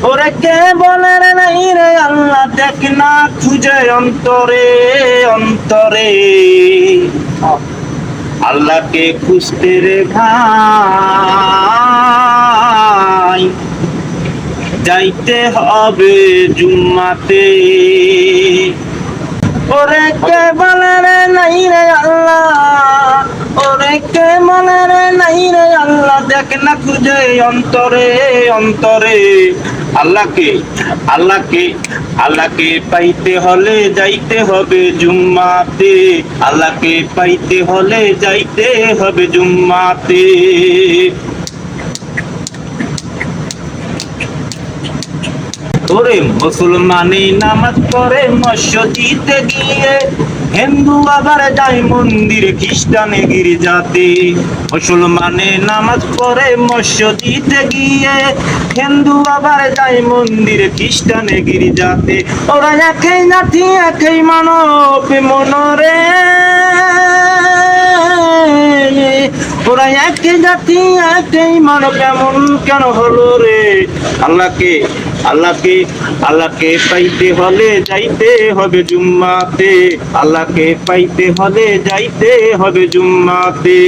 ওরে কে বলে রে নাই রে আল্লাহ দেখ না খুঁজে অন্তরে অন্তরে, আল্লাহকে খুঁজতে রে ভাই যাইতে হবে জুম্মাতে। ওরে কে বলে রে নাই রে আল্লাহ, ওরে কে বলে রে নাই রে আল্লাহ দেখ না খুঁজে অন্তরে অন্তরে, আল্লাহকে আল্লাহকে আল্লাহকে পাইতে হলে যাইতে হবে জুম্মাতে, আল্লাহকে পাইতে হলে যাইতে হবে জুম্মাতে। ওরে মুসলমানি নামাজ পড়ে মসজিদে গিয়ে, হিন্দু আবার যায় মন্দিরে খ্রিস্টানে গির্জাতে। মুসলমানে নামাজ পড়ে মসজিদে গিয়ে, হিন্দু আবার যায় মন্দিরে খ্রিস্টানে গির্জাতে। ওরা একই জাতি একই মানব মনরে, ওরা একই জাতি একই মানব এমন কেন হলো রে? আল্লাহকে আল্লাহকে আল্লাহকে পাইতে হলে যাইতে হবে জুম্মাতে, আল্লাহকে পাইতে হলে যাইতে হবে জুম্মাতে।